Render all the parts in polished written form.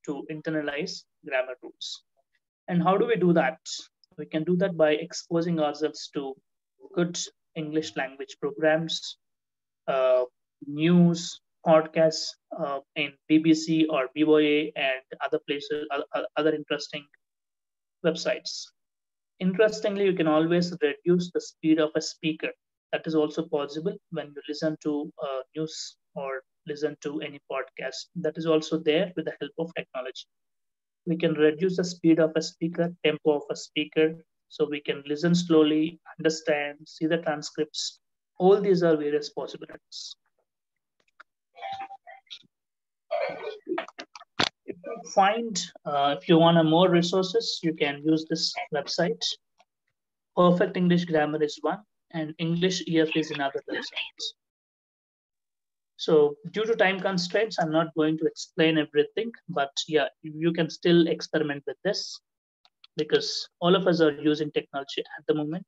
to internalize grammar rules. And how do we do that? We can do that by exposing ourselves to good English language programs, uh, news, podcasts in BBC or BOA and other places, other interesting websites. Interestingly, you can always reduce the speed of a speaker. That is also possible when you listen to news or listen to any podcast. That is also there with the help of technology. We can reduce the speed of a speaker, tempo of a speaker, so we can listen slowly, understand, see the transcripts. All these are various possibilities. If you want more resources, you can use this website. Perfect English Grammar is one, and English EF is another website. So due to time constraints, I'm not going to explain everything, but yeah, you can still experiment with this because all of us are using technology at the moment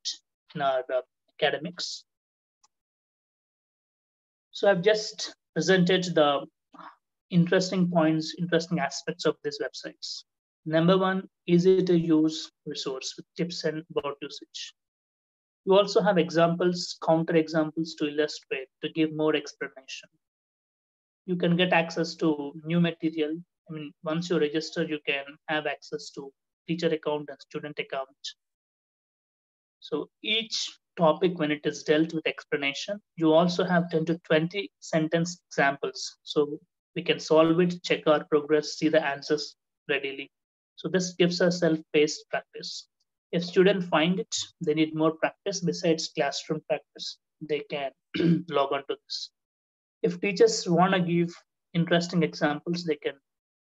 in our academics. So I've just presented the interesting points, interesting aspects of these websites. Number one, easy to use resource with tips and about usage. You also have examples, counter examples to illustrate, to give more explanation. You can get access to new material. I mean, once you register, you can have access to teacher account and student account. So each topic, when it is dealt with explanation, you also have 10 to 20 sentence examples. So we can solve it, check our progress, see the answers readily. So this gives us self-paced practice. If students find it, they need more practice besides classroom practice, they can log on to this. If teachers want to give interesting examples, they can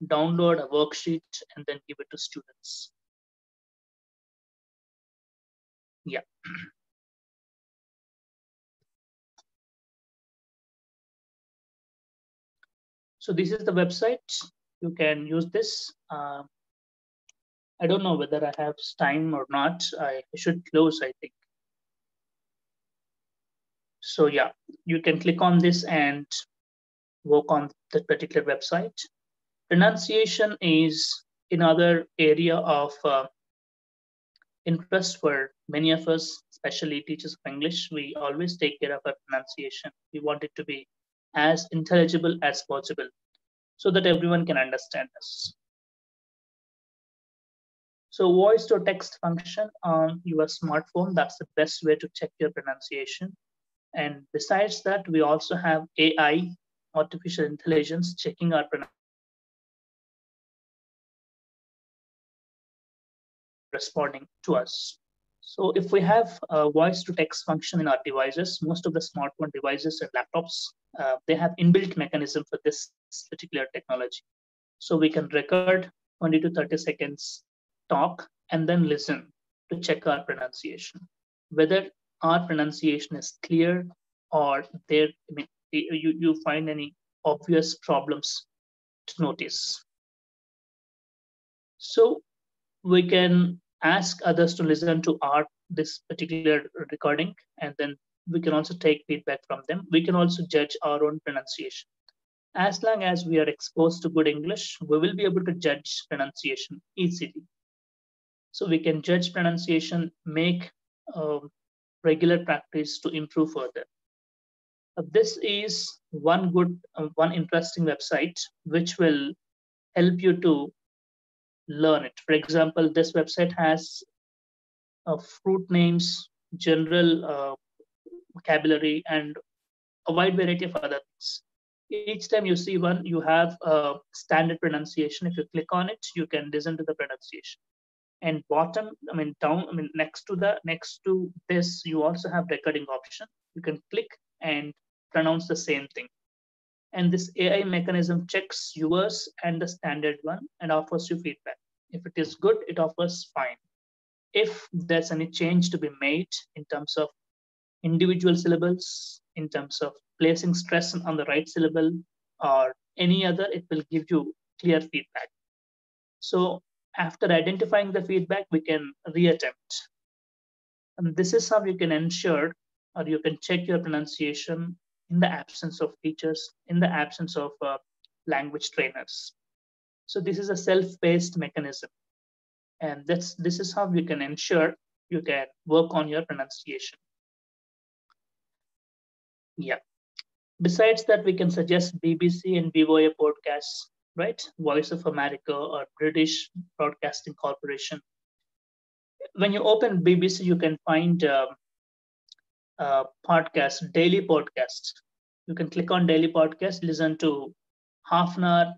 download a worksheet and then give it to students. Yeah. So this is the website. You can use this. I don't know whether I have time or not. I should close, I think. So yeah, you can click on this and work on that particular website. Pronunciation is another area of interest for many of us, especially teachers of English. We always take care of our pronunciation. We want it to be as intelligible as possible so that everyone can understand us. So voice to text function on your smartphone, that's the best way to check your pronunciation. And besides that, we also have AI, artificial intelligence, checking our pronunciation, responding to us. So if we have a voice to text function in our devices, most of the smartphone devices and laptops, they have inbuilt mechanism for this particular technology. So we can record 20 to 30 seconds talk and then listen to check our pronunciation, whether our pronunciation is clear or there, I mean, you find any obvious problems to notice. So we can ask others to listen to this particular recording, and then we can also take feedback from them. We can also judge our own pronunciation. As long as we are exposed to good English, we will be able to judge pronunciation easily. So we can judge pronunciation, make regular practice to improve further. This is one interesting website which will help you to learn it. For example, this website has fruit names, general vocabulary, and a wide variety of other things. Each time you see one, you have a standard pronunciation. If you click on it, you can listen to the pronunciation. And next to this, you also have recording option. You can click and pronounce the same thing. And this AI mechanism checks yours and the standard one and offers you feedback. If it is good, it offers fine. If there's any change to be made in terms of individual syllables, in terms of placing stress on the right syllable or any other, it will give you clear feedback. So after identifying the feedback, we can reattempt. And this is how you can ensure or you can check your pronunciation in the absence of teachers, in the absence of language trainers. So this is a self-paced mechanism, and this is how you can ensure you can work on your pronunciation. Yeah. Besides that, we can suggest BBC and VOA podcasts, right? Voice of America or British Broadcasting Corporation. When you open BBC, you can find podcasts, daily podcasts. You can click on daily podcast, listen to half an hour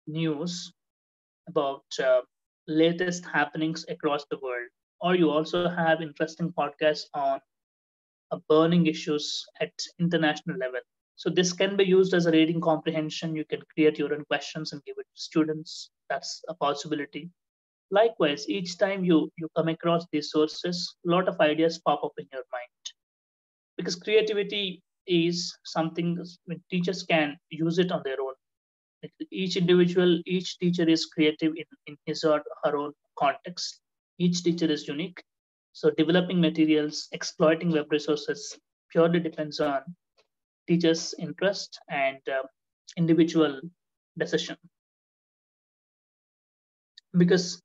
news about latest happenings across the world. Or you also have interesting podcasts on burning issues at international level. So this can be used as a reading comprehension. You can create your own questions and give it to students. That's a possibility. Likewise, each time you come across these sources, a lot of ideas pop up in your mind, because creativity is something when teachers can use it on their own. Each individual, each teacher is creative in his or her own context. Each teacher is unique. So developing materials, exploiting web resources purely depends on teachers' interest and individual decision. Because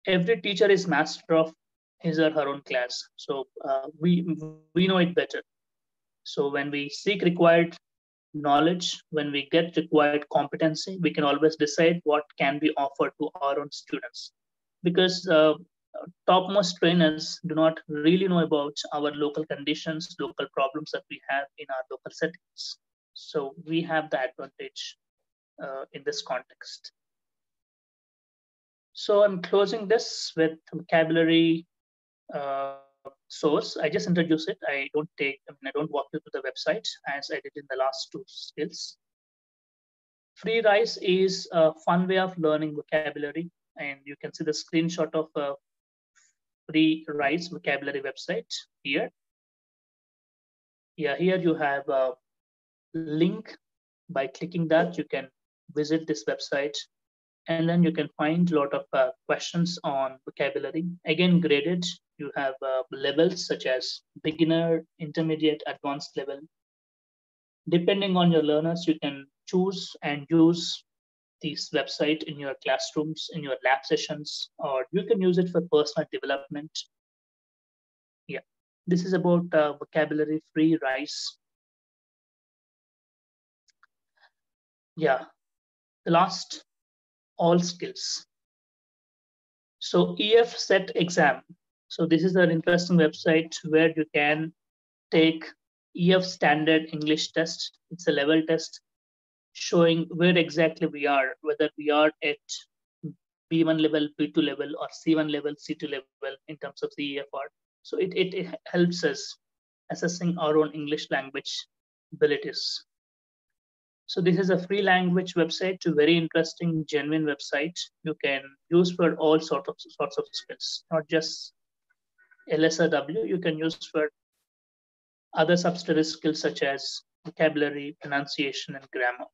every teacher is master of his or her own class. So we know it better. So when we seek required knowledge, when we get required competency, we can always decide what can be offered to our own students. Because topmost trainers do not really know about our local conditions, local problems that we have in our local settings. So we have the advantage in this context. So I'm closing this with vocabulary source. I just introduce it. I don't walk you through the website as I did in the last two skills. Free Rise is a fun way of learning vocabulary, and you can see the screenshot of a Free Rise vocabulary website here. Yeah, here you have a link. By clicking that, you can visit this website, and then you can find a lot of questions on vocabulary. Again, graded. You have levels such as beginner, intermediate, advanced level. Depending on your learners, you can choose and use this website in your classrooms, in your lab sessions, or you can use it for personal development. Yeah, this is about vocabulary free rise. Yeah, the last, all skills. So EF set exam. So this is an interesting website where you can take EF standard English test. It's a level test showing where exactly we are, whether we are at B1 level, B2 level, or C1 level, C2 level in terms of the EFR. So it helps us assessing our own English language abilities. So this is a free language website, a very interesting, genuine website you can use for all sorts of skills, not just LSRW. You can use for other subsidiary skills such as vocabulary, pronunciation, and grammar.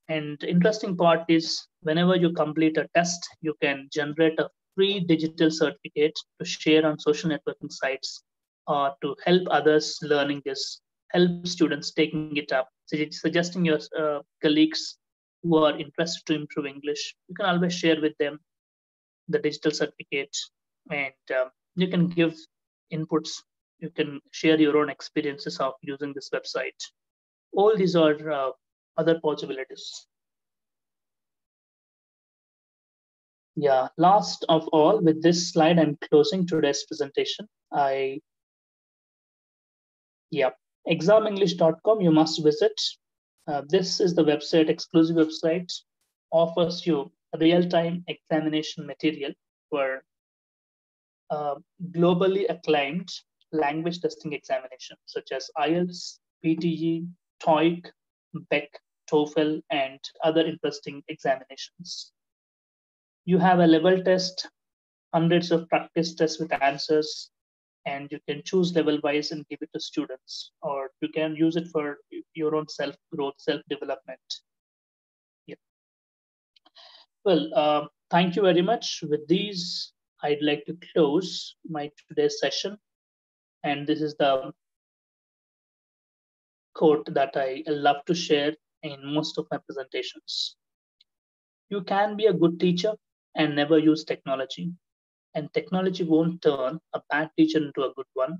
And the interesting part is whenever you complete a test, you can generate a free digital certificate to share on social networking sites or to help others learning this, help students taking it up, suggesting your colleagues who are interested to improve English. You can always share with them the digital certificate, and you can give inputs. You can share your own experiences of using this website. All these are other possibilities. Yeah, last of all, with this slide, I'm closing today's presentation. Yeah, examenglish.com, you must visit. This is the website, exclusive website, offers you real-time examination material for globally acclaimed language testing examinations such as IELTS, PTE, TOEIC, BEC, TOEFL, and other interesting examinations. You have a level test, hundreds of practice tests with answers, and you can choose level wise and give it to students, or you can use it for your own self growth, self development. Yeah. Well, thank you very much. With these, I'd like to close my today's session. And this is the quote that I love to share in most of my presentations. You can be a good teacher and never use technology, and technology won't turn a bad teacher into a good one.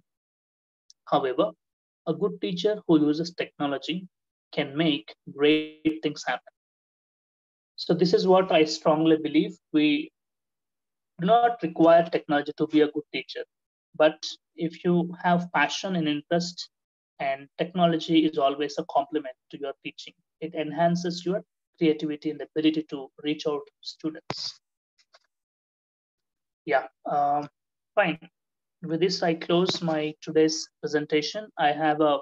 However, a good teacher who uses technology can make great things happen. So, this is what I strongly believe. We do not require technology to be a good teacher, but if you have passion and interest, and technology is always a complement to your teaching, it enhances your creativity and ability to reach out to students. Yeah, fine. With this, I close my today's presentation. I have a